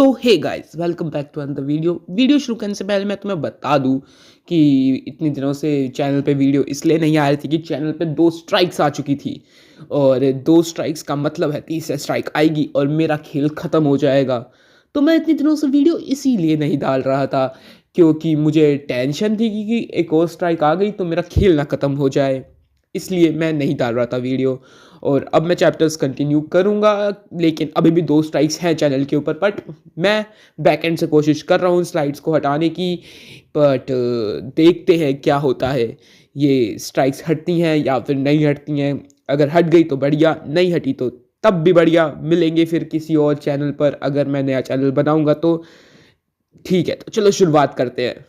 तो hey guys welcome back to another video शुरू करने से पहले मैं तुम्हें बता दूं कि इतने दिनों से चैनल पे वीडियो इसलिए नहीं आ रही थी कि चैनल पे 2 स्ट्राइक्स आ चुकी थी। और 2 स्ट्राइक्स का मतलब है तीसरा स्ट्राइक आएगी और मेरा खेल ख़त्म हो जाएगा। तो मैं इतने दिनों से वीडियो इसीलिए नहीं डाल रहा था क्योंकि मुझे टेंशन थी कि एक और स्ट्राइक आ गई तो मेरा खेल ना ख़त्म हो जाए। इसलिए मैं नहीं डाल रहा था वीडियो। और अब मैं चैप्टर्स कंटिन्यू करूँगा, लेकिन अभी भी 2 स्ट्राइक्स हैं चैनल के ऊपर। बट मैं बैक एंड से कोशिश कर रहा हूँ स्लाइड्स को हटाने की। बट देखते हैं क्या होता है, ये स्ट्राइक्स हटती हैं या फिर नहीं हटती हैं। अगर हट गई तो बढ़िया, नहीं हटी तो तब भी बढ़िया। मिलेंगे फिर किसी और चैनल पर, अगर मैं नया चैनल बनाऊँगा तो। ठीक है, तो चलो शुरुआत करते हैं।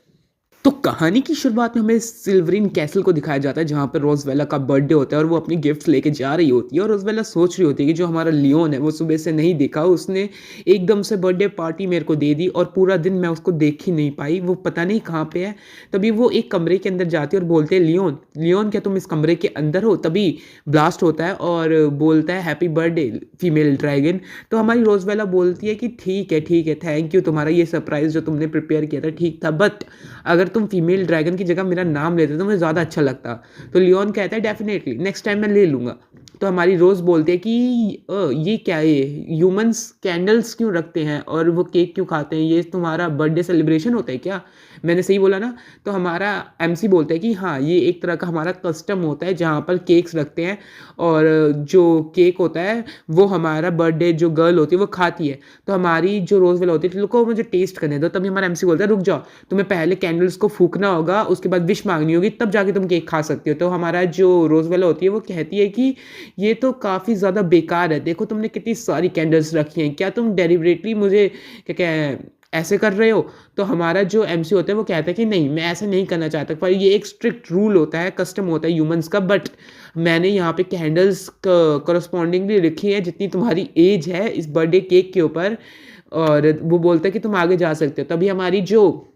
तो कहानी की शुरुआत में हमें सिल्वरिन कैसल को दिखाया जाता है जहाँ पर रोजवेला का बर्थडे होता है और वो अपनी गिफ्ट्स लेके जा रही होती है। और रोजवेला सोच रही होती है कि जो हमारा लियोन है वो सुबह से नहीं देखा, उसने एकदम से बर्थडे पार्टी मेरे को दे दी और पूरा दिन मैं उसको देख ही नहीं पाई, वो पता नहीं कहाँ पे है। तभी वो एक कमरे के अंदर जाती है और बोलते हैं, लियोन लियोन क्या तुम इस कमरे के अंदर हो? तभी ब्लास्ट होता है और बोलता है हैप्पी बर्थडे फीमेल ड्रैगन। तो हमारी रोजवेला बोलती है कि ठीक है, थैंक यू, तुम्हारा ये सरप्राइज जो तुमने प्रिपेयर किया था ठीक था, बट अगर तुम फीमेल ड्रैगन की जगह मेरा नाम लेते तो मुझे ज़्यादा अच्छा लगता। तो लियोन कहता है डेफिनेटली नेक्स्ट टाइम मैं ले लूँगा। तो हमारी रोज़ बोलती है कि ये क्या है, ह्यूमंस कैंडल्स क्यों रखते हैं और वो केक क्यों खाते हैं, ये तुम्हारा बर्थडे सेलिब्रेशन होता है क्या? मैंने सही बोला ना? तो हमारा एमसी बोलता है कि हाँ, ये एक तरह का हमारा कस्टम होता है जहाँ पर केक्स रखते हैं और जो केक होता है वो हमारा बर्थडे जो गर्ल होती है वो खाती है। तो हमारी जो रोज़वेला होती है, रुको मुझे टेस्ट करने दो। तभी हमारा एमसी बोलता है रुक जाओ, तुम्हें पहले कैंडल्स को फूकना होगा, उसके बाद विश मांगनी होगी, तब जाके तुम केक खा सकते हो। तो हमारा जो रोज़वेला होती है वो कहती है कि ये तो काफ़ी ज़्यादा बेकार है, देखो तुमने कितनी सारी कैंडल्स रखी हैं, क्या तुम डेलिबरेटली मुझे क्या क्या ऐसे कर रहे हो? तो हमारा जो एमसी होता है वो कहता है कि नहीं, मैं ऐसे नहीं करना चाहता, पर ये एक स्ट्रिक्ट रूल होता है, कस्टम होता है ह्यूमंस का। बट मैंने यहाँ पे कैंडल्स करस्पॉन्डिंगली लिखी है जितनी तुम्हारी एज है इस बर्थडे केक के ऊपर। और वो बोलता है कि तुम आगे जा सकते हो। तभी हमारी जो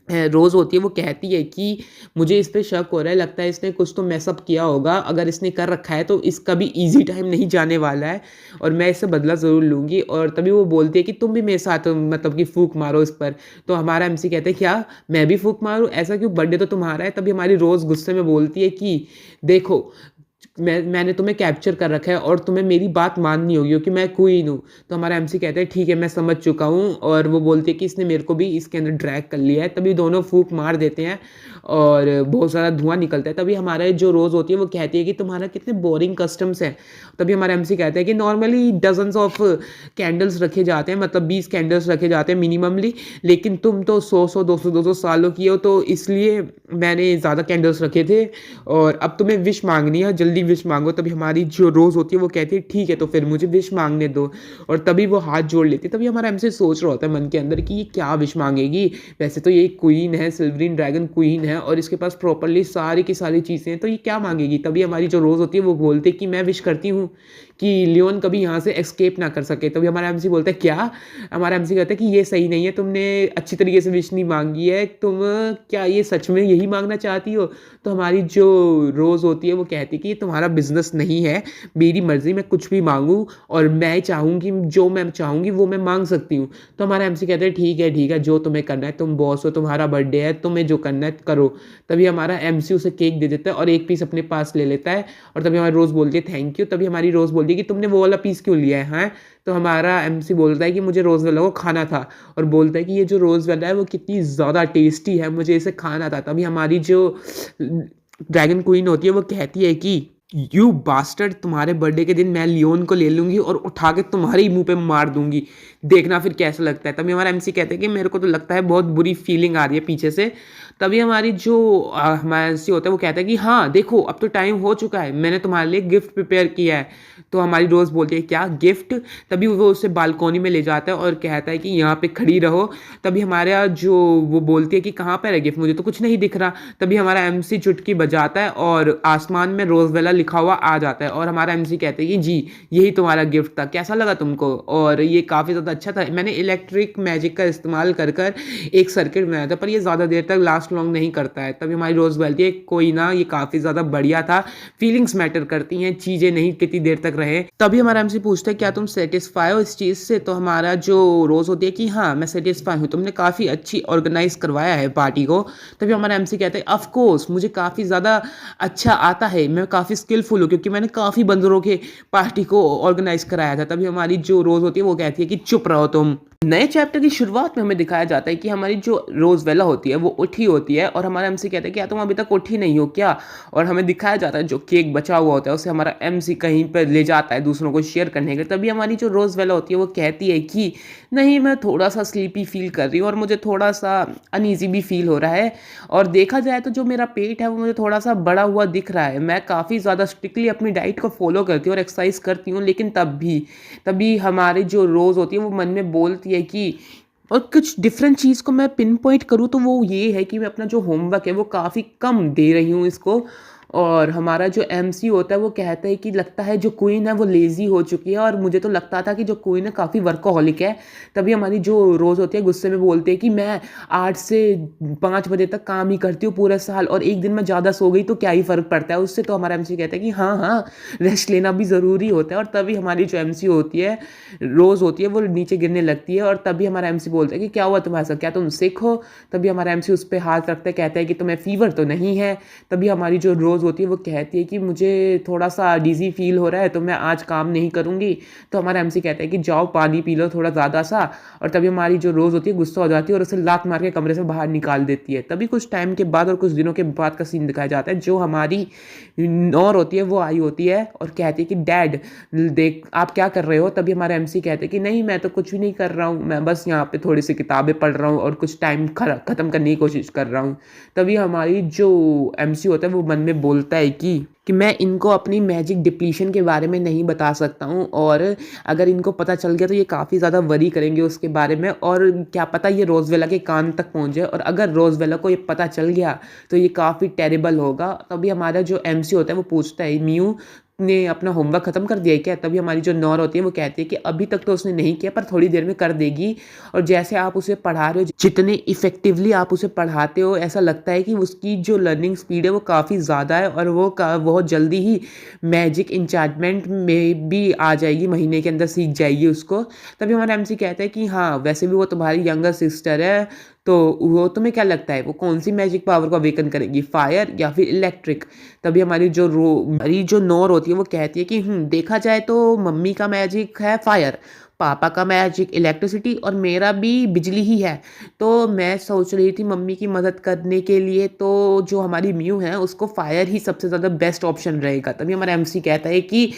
रोज़ होती है वो कहती है कि मुझे इस पे शक हो रहा है, लगता है इसने कुछ तो मैसअप किया होगा, अगर इसने कर रखा है तो इसका भी इजी टाइम नहीं जाने वाला है और मैं इससे बदला ज़रूर लूँगी। और तभी वो बोलती है कि तुम भी मेरे साथ मतलब कि फूक मारो इस पर। तो हमारा एमसी कहते हैं क्या मैं भी फूक मारूँ, ऐसा क्यों, बर्थडे तो तुम्हारा है। तभी हमारी रोज़ गुस्से में बोलती है कि देखो मैंने तुम्हें कैप्चर कर रखा है और तुम्हें मेरी बात माननी होगी क्योंकि मैं क्वीन हूँ। तो हमारा एमसी कहता है ठीक है मैं समझ चुका हूँ। और वो बोलती है कि इसने मेरे को भी इसके अंदर ड्रैग कर लिया है। तभी दोनों फूंक मार देते हैं और बहुत सारा धुआं निकलता है। तभी हमारा जो रोज़ होती है वो कहती है कि तुम्हारा कितने बोरिंग कस्टम्स हैं। तभी हमारा एमसी कहता है कि नॉर्मली डजन्स ऑफ कैंडल्स रखे जाते हैं, मतलब 20 कैंडल्स रखे जाते हैं मिनिममली, लेकिन तुम तो 100 200 सालों की हो तो इसलिए मैंने ज़्यादा कैंडल्स रखे थे और अब तुम्हें विश मांगनी है, जल्दी विश मांगो। तभी हमारी जो रोज़ होती है वो कहती है ठीक है तो फिर मुझे विश मांगने दो। और तभी वो हाथ जोड़ लेती है। तभी हमारा एमसी सोच रहा होता है मन के अंदर कि ये क्या विश मांगेगी, वैसे तो ये क्वीन है, सिल्वरिन ड्रैगन क्वीन है और इसके पास प्रॉपरली सारी की सारी चीज़ें हैं, तो ये क्या मांगेगी। तभी हमारी जो रोज़ होती है वो बोलती है कि मैं विश करती हूँ कि लियोन कभी यहाँ से एस्केप ना कर सके। तभी हमारा एमसी बोलता है क्या, हमारा एमसी कहता है कि ये सही नहीं है, तुमने अच्छी तरीके से विश नहीं मांगी है, तुम क्या ये सच में यही मांगना चाहती हो। तो हमारी जो रोज़ होती है वो कहती है कि ये तुम्हारा बिजनेस नहीं है, मेरी मर्ज़ी, मैं कुछ भी मांगूँ और मैं चाहूँगी जो मैं चाहूँगी वो मैं मांग सकती हूँ। तो हमारा एमसी कहता है ठीक है, जो तुम्हें करना है, तुम बॉस हो, तुम्हारा बर्थडे है, तुम्हें जो करना है करो। तभी हमारा एमसी उसे केक दे देता है और एक पीस अपने पास ले लेता है। और तभी हमारी रोज़ बोलती है थैंक यू। तभी हमारी रोज़ बोलती है कि तुमने वो वाला पीस क्यों लिया है, हाँ? तो हमारा एमसी बोलता है कि मुझे रोज़ वाला को खाना था और बोलता है कि ये जो रोज़ वाला है वो कितनी ज़्यादा टेस्टी है, मुझे इसे खाना था। तभी हमारी जो ड्रैगन क्वीन होती है वो कहती है कि यू बास्टर्ड, तुम्हारे बर्थडे के दिन मैं लियोन को ले लूँगी और उठा के तुम्हारे ही मुंह पे मार दूंगी, देखना फिर कैसा लगता है। तभी हमारा एमसी कहते हैं कि मेरे को तो लगता है बहुत बुरी फीलिंग आ रही है पीछे से। तभी हमारी जो हमारा एमसी होता है वो कहता है कि हाँ देखो अब तो टाइम हो चुका है, मैंने तुम्हारे लिए गिफ्ट प्रिपेयर किया है। तो हमारी रोज़ बोलती है क्या गिफ्ट। तभी वो उसे बालकोनी में ले जाता है और कहता है कि यहाँ पे खड़ी रहो। तभी हमारा जो वो बोलती है कि कहाँ पर है गिफ्ट, मुझे तो कुछ नहीं दिख रहा। तभी हमारा एमसी चुटकी बजाता है और आसमान में रोज़वेला लिखा हुआ आ जाता है और हमारा एमसी कहते हैं कि जी यही तुम्हारा गिफ्ट था, कैसा लगा तुमको। और ये काफ़ी ज़्यादा अच्छा था, मैंने इलेक्ट्रिक मैजिक का इस्तेमाल कर कर एक सर्किट बनाया था पर ये ज़्यादा देर तक लास्ट लास्ट लॉन्ग नहीं करता है। तभी हमारी रोज़ बोलती है कोई ना, ये काफ़ी ज़्यादा बढ़िया था, फीलिंग्स मैटर करती हैं, चीज़ें नहीं कितनी देर तक रहे। तभी हमारा एमसी पूछता है क्या तुम सेटिस्फाई हो इस चीज़ से? तो हमारा जो रोज़ होती है कि हाँ मैं सेटिस्फाई हूँ, तुमने काफ़ी अच्छी ऑर्गेनाइज करवाया है पार्टी को। तभी हमारा एमसी कहता है ऑफ कोर्स मुझे काफ़ी ज़्यादा अच्छा आता है, मैं काफ़ी स्किलफुल हूँ क्योंकि मैंने काफ़ी बंदरों के पार्टी को ऑर्गेनाइज कराया था। तभी हमारी जो रोज़ होती है वो कहती है कि चुप रहो तुम। नए चैप्टर की शुरुआत में हमें दिखाया जाता है कि हमारी जो रोज़वेला होती है वो उठी होती है और हमारा एमसी कहता है क्या तुम अभी तक उठी नहीं हो क्या? और हमें दिखाया जाता है जो केक बचा हुआ होता है उसे हमारा एमसी कहीं पर ले जाता है दूसरों को शेयर करने के लिए। तभी हमारी जो रोज़वेला होती है वो कहती है कि नहीं मैं थोड़ा सा स्लीपी फील कर रही हूँ और मुझे थोड़ा सा अनईजी भी फील हो रहा है, और देखा जाए तो जो मेरा पेट है वो मुझे थोड़ा सा बड़ा हुआ दिख रहा है। मैं काफ़ी ज़्यादा स्ट्रिक्टली अपनी डाइट को फॉलो करती हूँ और एक्सरसाइज करती हूँ, लेकिन तभी हमारी जो रोज़ होती है वो मन में बोलती है कि और कुछ डिफरेंट चीज़ को मैं पिन पॉइंट करूँ तो वो ये है कि मैं अपना जो होमवर्क है वो काफ़ी कम दे रही हूँ इसको। और हमारा जो एमसी होता है वो कहता है कि लगता है जो क्वीन है वो लेज़ी हो चुकी है, और मुझे तो लगता था कि जो क्वीन है काफ़ी वर्कोहॉलिक है। तभी हमारी जो रोज़ होती है गुस्से में बोलती है कि मैं 8 से 5 बजे तक काम ही करती हूँ पूरे साल, और एक दिन में ज़्यादा सो गई तो क्या ही फ़र्क पड़ता है उससे। तो हमारा एमसी कहता है कि हाँ हाँ रेस्ट लेना भी ज़रूरी होता है। और तभी हमारी जो एमसी होती है रोज़ होती है वो नीचे गिरने लगती है, और तभी हमारा एमसी बोलता है कि क्या हुआ तुम्हारे साथ, क्या तुम सिक हो? तभी हमारा एमसी उस पर हाथ रखते कहता है कि तुम्हें फीवर तो नहीं है? तभी हमारी जो रोज़ होती है वो कहती है कि मुझे थोड़ा सा डिजी फील हो रहा है तो मैं आज काम नहीं करूँगी। तो हमारा एमसी कहता है कि जाओ पानी पी लो थोड़ा ज़्यादा सा। और तभी हमारी जो रोज़ होती है गुस्सा हो जाती है और उसे लात मार के कमरे से बाहर निकाल देती है। तभी कुछ टाइम के बाद और कुछ दिनों के बाद का सीन दिखाया जाता है। जो हमारी नौर होती है वो आई होती है और कहती है कि डैड देख आप क्या कर रहे हो? तभी हमारा एमसी कहते हैं कि नहीं मैं तो कुछ भी नहीं कर रहा हूँ, मैं बस यहाँ पे थोड़ी सी किताबें पढ़ रहा हूँ और कुछ टाइम ख़त्म करने की कोशिश कर रहा हूँ। तभी हमारी जो एमसी होता है वो मन में बोलता है कि मैं इनको अपनी मैजिक डिप्लीशन के बारे में नहीं बता सकता हूँ, और अगर इनको पता चल गया तो ये काफ़ी ज़्यादा वरी करेंगे उसके बारे में, और क्या पता ये रोज़वेला के कान तक पहुँच जाए, और अगर रोज़वेला को ये पता चल गया तो ये काफ़ी टेरिबल होगा। तभी हमारा जो एमसी होता है वो पूछता है म्यू ने अपना होमवर्क ख़त्म कर दिया है क्या? तभी हमारी जो नौर होती है वो कहती है कि अभी तक तो उसने नहीं किया पर थोड़ी देर में कर देगी, और जैसे आप उसे पढ़ा रहे हो जितने इफ़ेक्टिवली आप उसे पढ़ाते हो ऐसा लगता है कि उसकी जो लर्निंग स्पीड है वो काफ़ी ज़्यादा है, और वो बहुत जल्दी ही मैजिक इंचार्टमेंट में भी आ जाएगी, महीने के अंदर सीख जाएगी उसको। तभी हमारा एमसी कहता है कि हाँ वैसे भी वो तुम्हारी यंगर सिस्टर है, तो वो तुम्हें क्या लगता है वो कौन सी मैजिक पावर को अवेकन करेगी, फायर या फिर इलेक्ट्रिक? तभी हमारी जो नौर होती है वो कहती है कि देखा जाए तो मम्मी का मैजिक है फायर, पापा का मैजिक इलेक्ट्रिसिटी, और मेरा भी बिजली ही है। तो मैं सोच रही थी मम्मी की मदद करने के लिए तो जो हमारी म्यू है उसको फायर ही सबसे ज़्यादा बेस्ट ऑप्शन रहेगा। तभी हमारा एमसी कहता है कि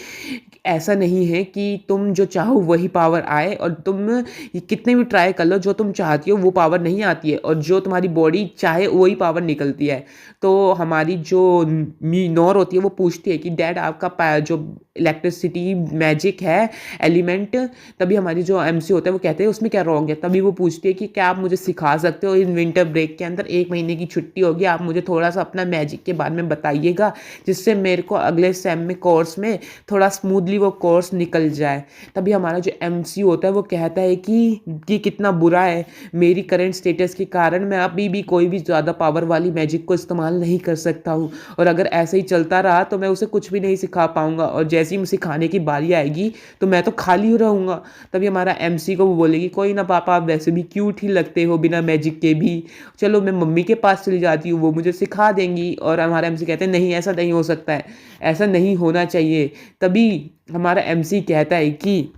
ऐसा नहीं है कि तुम जो चाहो वही पावर आए, और तुम कितने भी ट्राई कर लो जो तुम चाहती हो वो पावर नहीं आती है, और जो तुम्हारी बॉडी चाहे वही पावर निकलती है। तो हमारी जो नौर होती है वो पूछती है कि डैड आपका जो इलेक्ट्रिसिटी मैजिक है एलिमेंट, तभी हमारी जो एमसी होता है वो कहते हैं उसमें क्या रॉन्ग है? तभी वो पूछती है कि क्या आप मुझे सिखा सकते हो, इन विंटर ब्रेक के अंदर 1 महीने की छुट्टी होगी, आप मुझे थोड़ा सा अपना मैजिक के बारे में बताइएगा जिससे मेरे को अगले सेम में कोर्स में थोड़ा स्मूथली वो कोर्स निकल जाए। तभी हमारा जो एमसी होता है वो कहता है कि ये कितना बुरा है, मेरी करंट स्टेटस के कारण मैं अभी भी कोई भी ज़्यादा पावर वाली मैजिक को इस्तेमाल नहीं कर सकता हूँ, और अगर ऐसे ही चलता रहा तो मैं उसे कुछ भी नहीं सिखा पाऊँगा, और जैसे ही सिखाने की बारी आएगी तो मैं तो खाली रहूँगा। तभी हमारा एमसी को वो बोलेगी कोई ना पापा आप वैसे भी क्यूट ही लगते हो बिना मैजिक के भी, चलो मैं मम्मी के पास चली जाती हूँ वो मुझे सिखा देंगी। और हमारा एमसी कहते हैं नहीं ऐसा नहीं हो सकता है, ऐसा नहीं होना चाहिए। तभी हमारा एमसी कहता है कि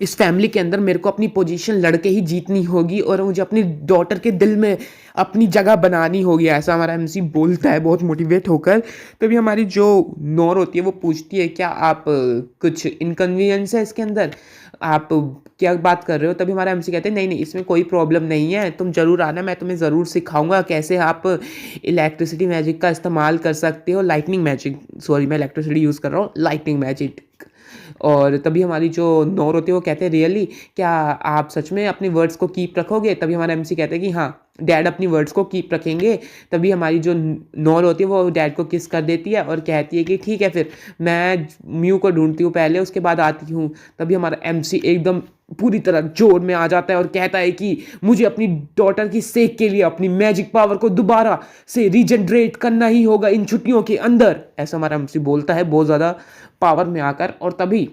इस फैमिली के अंदर मेरे को अपनी पोजीशन लड़के ही जीतनी होगी, और मुझे अपनी डॉटर के दिल में अपनी जगह बनानी होगी, ऐसा हमारा एमसी बोलता है बहुत मोटिवेट होकर। तभी हमारी जो नौर होती है वो पूछती है क्या आप कुछ इनकन्वीनियंस है इसके अंदर, आप क्या बात कर रहे हो? तभी हमारा एमसी कहते हैं नहीं नहीं इसमें कोई प्रॉब्लम नहीं है, तुम ज़रूर आना, मैं तुम्हें ज़रूर सिखाऊंगा कैसे आप इलेक्ट्रिसिटी मैजिक का इस्तेमाल कर सकते हो, लाइटनिंग मैजिक, सॉरी मैं इलेक्ट्रिसिटी यूज़ कर रहा हूँ, लाइटनिंग मैजिक। और तभी हमारी जो नौर होती है वो कहते हैं रियली क्या आप सच में अपने वर्ड्स को कीप रखोगे? तभी हमारा एमसी कहता है कि हाँ, डैड अपनी वर्ड्स को कीप रखेंगे। तभी हमारी जो नौर होती है वो डैड को किस कर देती है और कहती है कि ठीक है फिर मैं म्यू को ढूँढती हूँ पहले उसके बाद आती हूँ। तभी हमारा एमसी एकदम पूरी तरह जोर में आ जाता है और कहता है कि मुझे अपनी डॉटर की सेक के लिए अपनी मैजिक पावर को दोबारा से रीजनरेट करना ही होगा इन छुट्टियों के अंदर। ऐसा हमारा एमसी बोलता है बहुत ज़्यादा पावर में आकर। और तभी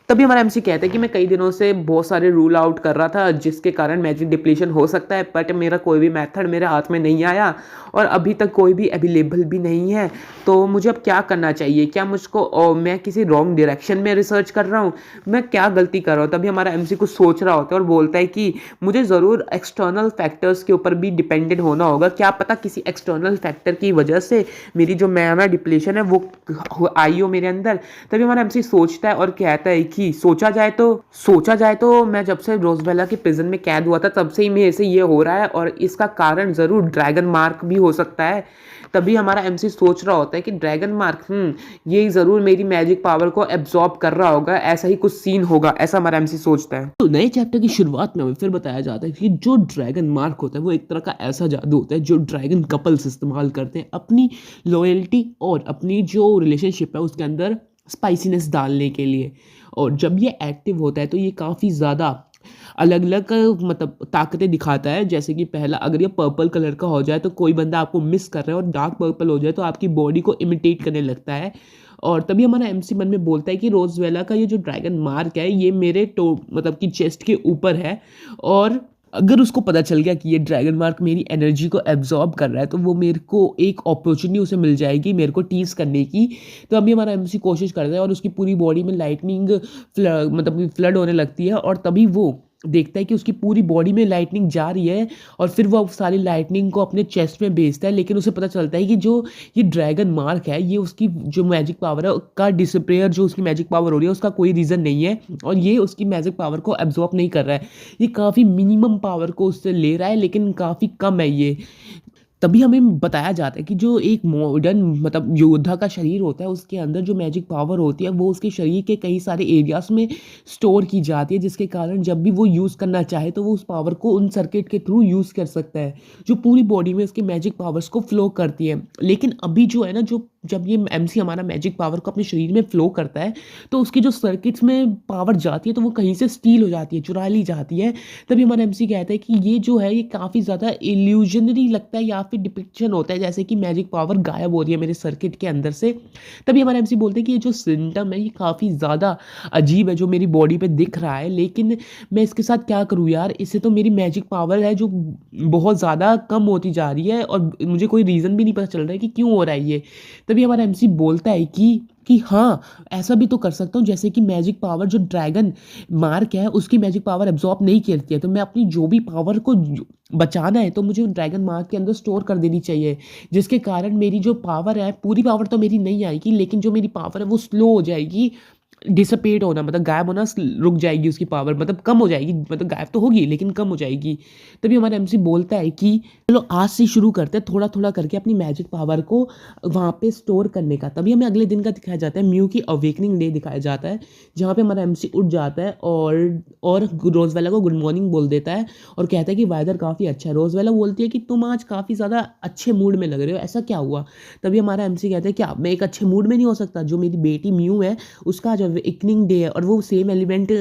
तभी हमारा एमसी कहता है कि मैं कई दिनों से बहुत सारे रूल आउट कर रहा था जिसके कारण मैजिक डिप्लीशन हो सकता है, बट मेरा कोई भी मेथड मेरे हाथ में नहीं आया और अभी तक कोई भी अवेलेबल भी नहीं है। तो मुझे अब क्या करना चाहिए? क्या मुझको मैं किसी रॉन्ग डायरेक्शन में रिसर्च कर रहा हूँ? मैं क्या गलती कर रहा हूँ? तभी हमारा एमसी कुछ सोच रहा होता है और बोलता है कि मुझे ज़रूर एक्सटर्नल फैक्टर्स के ऊपर भी डिपेंडेंट होना होगा। क्या पता किसी एक्सटर्नल फैक्टर की वजह से मेरी जो मैना डिप्लीशन है वो आई हो मेरे अंदर। तभी हमारा एमसी सोचता है और कहता है कि सोचा जाए तो मैं जब से रोजबेला के प्रिजन में कैद हुआ था तब से ही मेरे से ये हो रहा है और इसका कारण ज़रूर ड्रैगन मार्क भी हो सकता है। तभी हमारा एमसी सोच रहा होता है कि ड्रैगन मार्क ये ज़रूर मेरी मैजिक पावर को एब्जॉर्ब कर रहा होगा, ऐसा ही कुछ सीन होगा, ऐसा हमारा एमसी सोचता है। तो नए चैप्टर की शुरुआत में हमें फिर बताया जाता है कि जो ड्रैगन मार्क होता है वो एक तरह का ऐसा जादू होता है जो ड्रैगन कपल्स इस्तेमाल करते हैं अपनी लॉयल्टी और अपनी जो रिलेशनशिप है उसके अंदर स्पाइसीनेस डालने के लिए। और जब ये एक्टिव होता है तो ये काफ़ी ज़्यादा अलग अलग मतलब ताकतें दिखाता है। जैसे कि पहला, अगर ये पर्पल कलर का हो जाए तो कोई बंदा आपको मिस कर रहा है और डार्क पर्पल हो जाए तो आपकी बॉडी को इमिटेट करने लगता है। और तभी हमारा एमसी मन में बोलता है कि रोजवेला का ये जो ड्रैगन मार्क है ये मेरे मतलब कि चेस्ट के ऊपर है और अगर उसको पता चल गया कि ये ड्रैगन मार्क मेरी एनर्जी को एब्जॉर्ब कर रहा है तो वो मेरे को एक अपॉर्चुनिटी उसे मिल जाएगी मेरे को टीज करने की। तो अभी हमारा एमसी कोशिश करता है और उसकी पूरी बॉडी में लाइटनिंग मतलब फ्लड होने लगती है और तभी वो देखता है कि उसकी पूरी बॉडी में लाइटनिंग जा रही है और फिर वो सारी लाइटनिंग को अपने चेस्ट में भेजता है। लेकिन उसे पता चलता है कि जो ये ड्रैगन मार्क है ये उसकी जो मैजिक पावर है का डिसअपियर, जो उसकी मैजिक पावर हो रही है उसका कोई रीज़न नहीं है और ये उसकी मैजिक पावर को एब्जॉर्ब नहीं कर रहा है। ये काफ़ी मिनिमम पावर को उससे ले रहा है लेकिन काफ़ी कम है ये। तभी हमें बताया जाता है कि जो एक मॉडर्न मतलब योद्धा का शरीर होता है उसके अंदर जो मैजिक पावर होती है वो उसके शरीर के कई सारे एरियाज में स्टोर की जाती है जिसके कारण जब भी वो यूज़ करना चाहे तो वो उस पावर को उन सर्किट के थ्रू यूज़ कर सकता है जो पूरी बॉडी में उसके मैजिक पावर्स को फ्लो करती है। लेकिन अभी जो है ना, जो जब ये एमसी हमारा मैजिक पावर को अपने शरीर में फ्लो करता है तो उसकी जो सर्किट्स में पावर जाती है तो वो कहीं से स्टील हो जाती है, चुरा ली जाती है। तभी हमारा एमसी कहता है कि ये जो है ये काफ़ी ज़्यादा इल्यूजनरी लगता है या फिर डिपिक्शन होता है जैसे कि मैजिक पावर गायब हो रही है मेरे सर्किट के अंदर से। तभी हमारा एमसी बोलते हैं कि ये जो सिम्टम है ये काफ़ी ज़्यादा अजीब है जो मेरी बॉडी पे दिख रहा है, लेकिन मैं इसके साथ क्या करूँ यार, इससे तो मेरी मैजिक पावर है जो बहुत ज़्यादा कम होती जा रही है और मुझे कोई रीज़न भी नहीं पता चल रहा है कि क्यों हो रहा है ये। तभी हमारा एमसी बोलता है कि हाँ, ऐसा भी तो कर सकता हूँ जैसे कि मैजिक पावर जो ड्रैगन मार्क है उसकी मैजिक पावर एब्जॉर्ब नहीं करती है तो मैं अपनी जो भी पावर को बचाना है तो मुझे ड्रैगन मार्क के अंदर स्टोर कर देनी चाहिए जिसके कारण मेरी जो पावर है, पूरी पावर तो मेरी नहीं आएगी लेकिन जो मेरी पावर है वो स्लो हो जाएगी, डिसअपेट होना मतलब गायब होना रुक जाएगी, उसकी पावर मतलब कम हो जाएगी, मतलब गायब तो होगी लेकिन कम हो जाएगी। तभी हमारा एमसी बोलता है कि चलो आज से शुरू करते हैं थोड़ा थोड़ा करके अपनी मैजिक पावर को वहाँ पे स्टोर करने का। तभी हमें अगले दिन का दिखाया जाता है, म्यू की अवेकनिंग डे दिखाया जाता है जहाँ पे हमारा एमसी उठ जाता है और रोजवेला को गुड मॉर्निंग बोल देता है और कहता है कि वेदर काफ़ी अच्छा है। रोजवेला बोलती है कि तुम आज काफ़ी ज़्यादा अच्छे मूड में लग रहे हो, ऐसा क्या हुआ? तभी हमारा एमसी कहता है क्या मैं एक अच्छे मूड में नहीं हो सकता? जो मेरी बेटी म्यू है उसका आज अवेकनिंग डे है और वो सेम एलिमेंट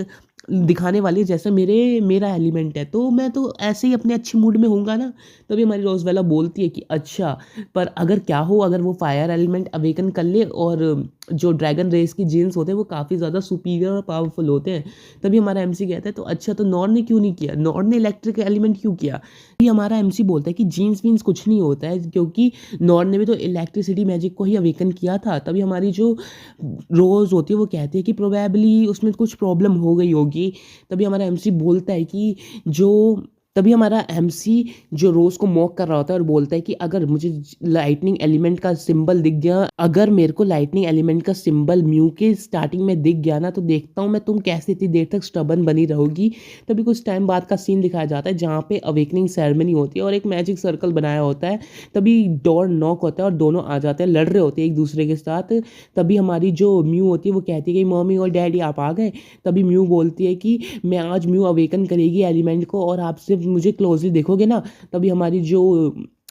दिखाने वाली है जैसे मेरा एलिमेंट है तो मैं तो ऐसे ही अपने अच्छे मूड में होऊंगा ना। तभी हमारी रोजवेला बोलती है कि अच्छा, पर अगर क्या हो अगर वो फायर एलिमेंट अवेकन कर ले और जो ड्रैगन रेस की जीन्स होते हैं वो काफ़ी ज़्यादा सुपीरियर और पावरफुल होते हैं। तभी हमारा एमसी कहता है तो अच्छा, तो नॉर ने क्यों नहीं किया, नॉर ने इलेक्ट्रिक एलिमेंट क्यों किया? ये हमारा एमसी बोलता है कि जीन्स वीन्स कुछ नहीं होता है क्योंकि नॉर ने भी तो इलेक्ट्रिसिटी मैजिक को ही अवेकन किया था। तभी हमारी जो रोज़ होती है वो कहती है कि प्रोबेबली उसमें कुछ प्रॉब्लम हो गई होगी। तभी हमारा एमसी बोलता है कि जो तभी हमारा एमसी जो रोज़ को मॉक कर रहा होता है और बोलता है कि अगर मुझे लाइटनिंग एलिमेंट का सिंबल दिख गया, अगर मेरे को लाइटनिंग एलिमेंट का सिंबल म्यू के स्टार्टिंग में दिख गया ना, तो देखता हूँ मैं तुम कैसे इतनी देर तक स्टबर्न बनी रहोगी। तभी कुछ टाइम बाद का सीन दिखाया जाता है जहाँ पे अवेकनिंग सेरेमनी होती है और एक मैजिक सर्कल बनाया होता है। तभी डोर नॉक होता है और दोनों आ जाते हैं, लड़ रहे होते हैं एक दूसरे के साथ। तभी हमारी जो म्यू होती है वो कहती है कि मम्मी और डैडी आप आ गए। तभी म्यू बोलती है कि मैं आज म्यू अवेकन करेगी एलिमेंट को और आप सिर्फ मुझे क्लोजली देखोगे ना। तभी हमारी जो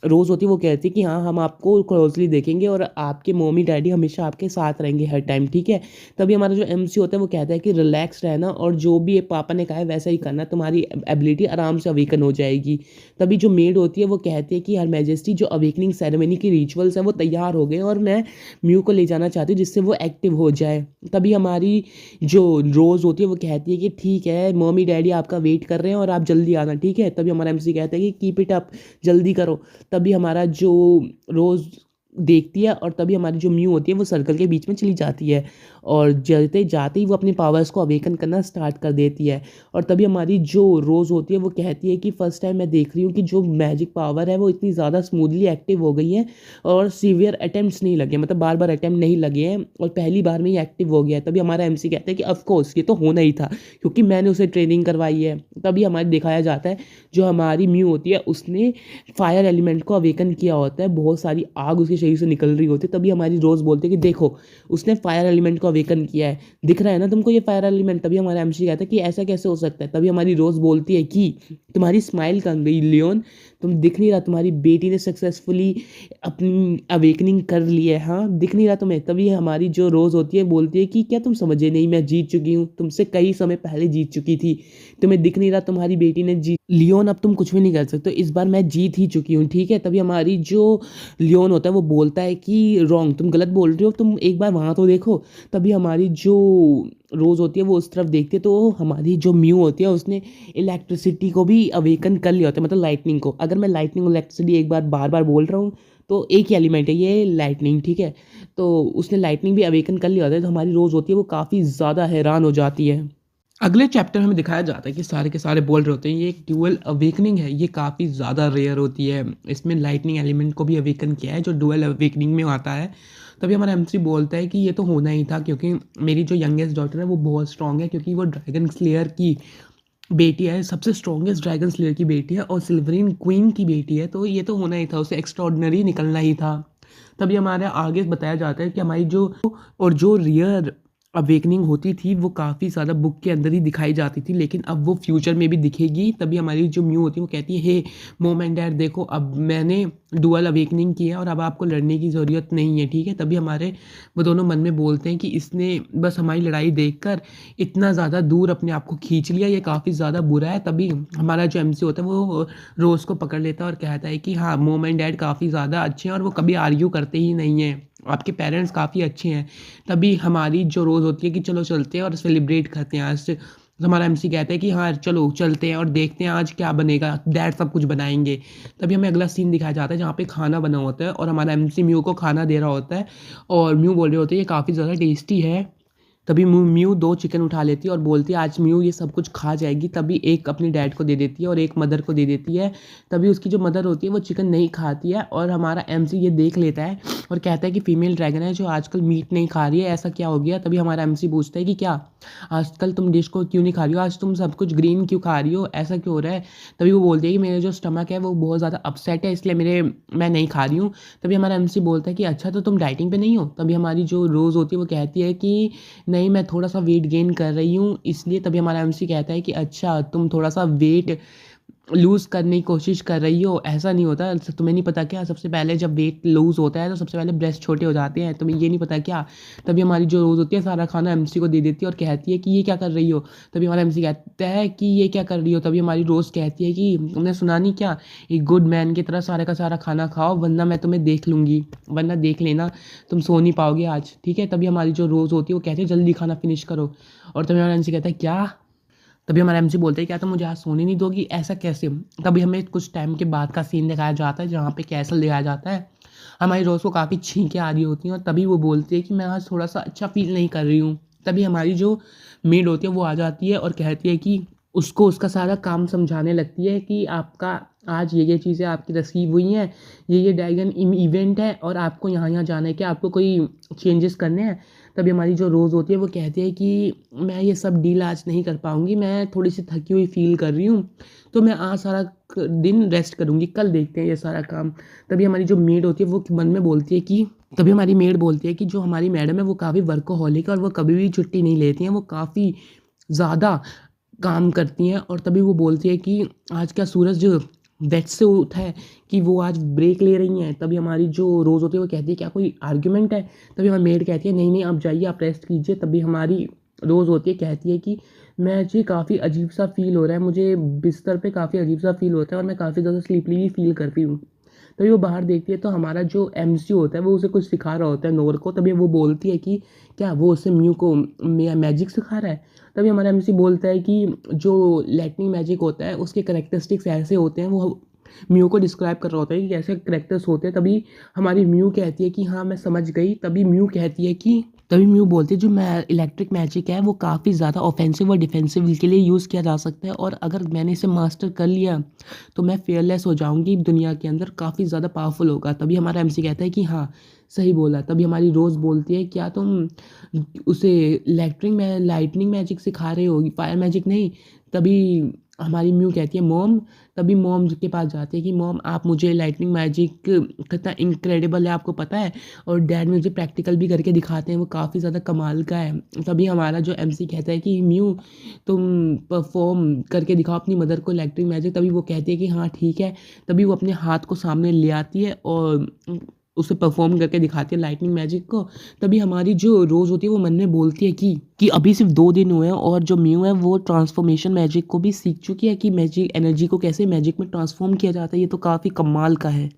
रोज़ होती है वो कहती है कि हाँ हम आपको क्लोजली देखेंगे और आपके मम्मी डैडी हमेशा आपके साथ रहेंगे हर टाइम, ठीक है। तभी हमारा जो एमसी होता है वो कहता है कि रिलैक्स रहना और जो भी पापा ने कहा है वैसा ही करना, तुम्हारी एबिलिटी आराम से अवेकन हो जाएगी। तभी जो मेड होती है वो कहती है कि हर मैजेस्टी जो अवेकनिंग सेरेमनी की रिचुअल्स है वो तैयार हो गए और मैं म्यू को ले जाना चाहती हूँ जिससे वो एक्टिव हो जाए। तभी हमारी जो रोज़ होती है वो कहती है कि ठीक है मम्मी डैडी आपका वेट कर रहे हैं और आप जल्दी आना, ठीक है। तभी हमारा एमसी कहता है कि कीप इट अप, जल्दी करो। तभी हमारा जो रोज़ देखती है और तभी हमारी जो म्यू होती है वो सर्कल के बीच में चली जाती है और जलते जाते ही वो अपने पावर्स को अवेकन करना स्टार्ट कर देती है। और तभी हमारी जो रोज़ होती है वो कहती है कि फ़र्स्ट टाइम मैं देख रही हूँ कि जो मैजिक पावर है वो इतनी ज़्यादा स्मूथली एक्टिव हो गई है और सीवियर अटेम्प्ट्स नहीं लगे, मतलब बार बार अटैम्प्ट नहीं लगे हैं और पहली बार में ही एक्टिव हो गया है। तभी हमारा एमसी कहता है कि ऑफकोर्स ये तो होना ही था क्योंकि मैंने उसे ट्रेनिंग करवाई है। तभी हमारे दिखाया जाता है जो हमारी म्यू होती है उसने फायर एलिमेंट को अवेकन किया होता है, बहुत सारी आग उसके शरीर से निकल रही होती है। तभी हमारी रोज़ बोलते हैं कि देखो उसने फायर एलिमेंट को अवेकन किया है, दिख रहा है ना तुमको ये फायर एलिमेंट। तभी हमारा एमसी कहता है कि ऐसा कैसे हो सकता है। तभी हमारी रोज़ बोलती है कि तुम्हारी स्माइल कहाँ गई लियोन, तुम दिख नहीं रहा, तुम्हारी बेटी ने सक्सेसफुली अपनी अवेकनिंग कर ली है, हाँ दिख नहीं रहा तुम्हें। तभी हमारी जो रोज़ होती है बोलती है कि क्या तुम समझे नहीं, मैं जीत चुकी हूँ, तुमसे कई समय पहले जीत चुकी थी, तुम्हें दिख नहीं रहा, तुम्हारी बेटी ने जीत लियोन, अब तुम कुछ भी नहीं कर सकते, इस बार मैं जीत ही चुकी हूँ, ठीक है। तभी हमारी जो लियोन होता है वो बोलता है कि रॉन्ग, तुम गलत बोल रही हो, तुम एक बार वहाँ तो देखो। तभी हमारी जो रोज़ होती है वो उस तरफ देखती है तो हमारी जो म्यू होती है उसने इलेक्ट्रिसिटी को भी अवेकन कर लिया होता है, मतलब लाइटनिंग को। अगर मैं लाइटनिंग और इलेक्ट्रिसिटी एक बार बार बार बोल रहा हूँ तो एक ही एलिमेंट है ये लाइटनिंग, ठीक है। तो उसने लाइटनिंग भी अवेकन कर लिया होता है तो हमारी रोज़ होती है वो काफ़ी ज़्यादा हैरान हो जाती है। अगले चैप्टर में हमें दिखाया जाता है कि सारे के सारे बोल रहे होते हैं ये एक ड्यूअल अवेकनिंग है, ये काफ़ी ज़्यादा रेयर होती है। इसमें लाइटनिंग एलिमेंट को भी अवेकन किया है जो ड्यूअल अवेकनिंग में आता है। तभी हमारा एमसी बोलता है कि ये तो होना ही था क्योंकि मेरी जो यंगेस्ट डॉटर है वो बहुत स्ट्रॉन्ग है क्योंकि वो ड्रैगन स्लेयर की बेटी है, सबसे स्ट्रॉन्गेस्ट ड्रैगन स्लेयर की बेटी है और सिल्वरीन क्वीन की बेटी है, तो ये तो होना ही था, उसे एक्स्ट्रॉर्डनरी निकलना ही था। तभी हमारे आगे बताया जाता है कि हमारी जो और जो रियर अवेकनिंग होती थी वो काफ़ी ज़्यादा बुक के अंदर ही दिखाई जाती थी लेकिन अब वो फ्यूचर में भी दिखेगी। तभी हमारी जो म्यू होती है वो कहती है हे मॉम एंड डैड देखो अब मैंने डुअल अवेकनिंग की है और अब आपको लड़ने की ज़रूरत नहीं है, ठीक है। तभी हमारे वो दोनों मन में बोलते हैं कि इसने बस हमारी लड़ाई देखकर इतना ज़्यादा दूर अपने आप को खींच लिया, ये काफ़ी ज़्यादा बुरा है। तभी हमारा जो एमसी होता है वो रोज़ को पकड़ लेता है और कहता है कि हाँ मॉम एंड डैड काफ़ी ज़्यादा अच्छे हैं और वो कभी आर्ग्यू करते ही नहीं हैं, आपके पेरेंट्स काफ़ी अच्छे हैं। तभी हमारी जो रोज़ होती है कि चलो चलते हैं और सेलिब्रेट करते हैं आज से। तो हमारा एमसी कहता है कि हाँ चलो चलते हैं और देखते हैं आज क्या बनेगा, डैड सब कुछ बनाएंगे। तभी हमें अगला सीन दिखाया जाता है जहाँ पे खाना बना होता है और हमारा एमसी म्यू को खाना दे रहा होता है और म्यू बोल रहे होते हैं ये काफ़ी ज़्यादा टेस्टी है। तभी म्यू 2 चिकन उठा लेती है और बोलती है आज म्यू ये सब कुछ खा जाएगी। तभी एक अपने डैड को दे देती है और एक मदर को दे देती है। तभी उसकी जो मदर होती है वो चिकन नहीं खाती है और हमारा एमसी ये देख लेता है और कहता है कि फीमेल ड्रैगन है जो आजकल मीट नहीं खा रही है, ऐसा क्या हो गया। तभी हमारा एमसी पूछता है कि क्या आजकल तुम डिश को क्यों नहीं खा रही हो, आज तुम सब कुछ ग्रीन क्यों खा रही हो, ऐसा क्यों हो रहा है। तभी वो बोलती है कि मेरा जो स्टमक है वो बहुत ज़्यादा अपसेट है इसलिए मैं नहीं खा रही हूँ। तभी हमारा एमसी बोलता है कि अच्छा तो तुम डाइटिंग पे नहीं हो। तभी हमारी जो रोज़ होती है वो कहती है कि नहीं मैं थोड़ा सा वेट गेन कर रही हूँ इसलिए। तभी हमारा एमसी कहता है कि अच्छा तुम थोड़ा सा वेट लूज़ करने की कोशिश कर रही हो, ऐसा नहीं होता, तुम्हें नहीं पता क्या सबसे पहले जब वेट लूज़ होता है तो सबसे पहले ब्रेस्ट छोटे हो जाते हैं, तुम्हें ये नहीं पता क्या। तभी हमारी जो रोज़ होती है सारा खाना एमसी को दे देती है और कहती है कि ये क्या कर रही हो। तभी हमारा एमसी कहता है कि ये क्या कर रही हो। तभी हमारी रोज़ कहती है कि तुमने सुना नहीं क्या, एक गुड मैन की तरह सारे का सारा खाना खाओ वरना मैं तुम्हें देख लूँगी, वरना देख लेना तुम सो नहीं पाओगे आज, ठीक है। तभी हमारी जो रोज़ होती है वो कहती है जल्दी खाना फिनिश करो और तभी हमारा एमसी कहता है क्या। तभी हमारा एमसी बोलते हैं क्या तुम मुझे आज सोने नहीं दोगी, ऐसा कैसे। तभी हमें कुछ टाइम के बाद का सीन दिखाया जाता है जहाँ पे कैसल दिखाया जाता है। हमारी रोज़ को काफ़ी छींकें आ रही होती हैं और तभी वो बोलती है कि मैं आज थोड़ा सा अच्छा फील नहीं कर रही हूँ। तभी हमारी जो मेड होती है वो आ जाती है और कहती है कि उसको उसका सारा काम समझाने लगती है कि आपका आज ये चीज़ें आपकी रिसीव हुई हैं, ये ड्रैगन इवेंट है और आपको यहाँ-यहाँ जाना है, क्या आपको कोई चेंजेस करने हैं? तभी हमारी जो रोज़ होती है वो कहती है कि मैं ये सब डील आज नहीं कर पाऊँगी, मैं थोड़ी-सी थकी हुई फ़ील कर रही हूँ, तो मैं आज सारा क दिन रेस्ट करूँगी, कल देखते हैं ये सारा काम। तभी हमारी जो मेड होती है वो मन में बोलती है कि तभी हमारी मेड बोलती है कि जो हमारी मैडम है वो काफ़ी वर्कोहॉलिक है और वो कभी भी छुट्टी नहीं लेती हैं, वो काफ़ी ज़्यादा काम करती हैं और तभी वो बोलती है कि आज क्या सूरज बेड से उठा है कि वो आज ब्रेक ले रही हैं। तभी हमारी जो रोज़ होती है वो कहती है क्या कोई आर्ग्यूमेंट है? तभी हमारी मेड कहती है नहीं आप जाइए, आप रेस्ट कीजिए। तभी हमारी रोज़ होती है कहती है कि मैं जी काफ़ी अजीब-सा फ़ील हो रहा है, मुझे बिस्तर पे काफ़ी अजीब-सा फ़ील होता है और मैं काफ़ी ज़्यादा स्लीपी भी फ़ील करती हूँ। तभी वो बाहर देखती है तो हमारा जो एमसी होता है वो उसे कुछ सिखा रहा होता है नोर को। तभी वो बोलती है कि क्या वो उसे म्यू को मैजिक सिखा रहा है? तभी हमारा एमसी बोलता है कि जो लाइटनिंग मैजिक होता है उसके करैक्टरिस्टिक्स ऐसे होते हैं, वो म्यू को डिस्क्राइब कर रहा होता है कि कैसे करैक्टर्स होते हैं। तभी हमारी म्यू कहती है कि हाँ, मैं समझ गई। तभी म्यू बोलती है जो इलेक्ट्रिक मैजिक है वो काफ़ी ज़्यादा ऑफेंसिव और डिफेंसिव के लिए यूज़ किया जा सकता है और अगर मैंने इसे मास्टर कर लिया तो मैं फेयरलेस हो जाऊँगी दुनिया के अंदर, काफ़ी ज़्यादा पावरफुल होगा। तभी हमारा एमसी कहता है कि हाँ, सही बोला। तभी हमारी रोज़ बोलती है क्या तुम उसे लाइटनिंग मैजिक सिखा रहे हो, फायर मैजिक नहीं? तभी हमारी म्यू कहती है मॉम। तभी मॉम के पास जाती है कि मॉम आप मुझे लाइटनिंग मैजिक कितना इनक्रेडिबल है आपको पता है? और डैड मुझे प्रैक्टिकल भी करके दिखाते हैं, वो काफ़ी ज़्यादा कमाल का है। तभी हमारा जो एमसी कहता है कि म्यू तुम परफ़ॉर्म करके दिखाओ अपनी मदर को इलेक्ट्रिक मैजिक। तभी वो कहती है कि हाँ ठीक है। तभी वो अपने हाथ को सामने ले आती है और उसे परफ़ॉर्म करके दिखाती है लाइटनिंग मैजिक को। तभी हमारी जो रोज़ होती है वो मन में बोलती है कि अभी सिर्फ़ 2 दिन हुए हैं और जो म्यू है वो ट्रांसफ़ॉर्मेशन मैजिक को भी सीख चुकी है कि मैजिक एनर्जी को कैसे मैजिक में ट्रांसफ़ॉर्म किया जाता है। ये तो काफ़ी कमाल का है।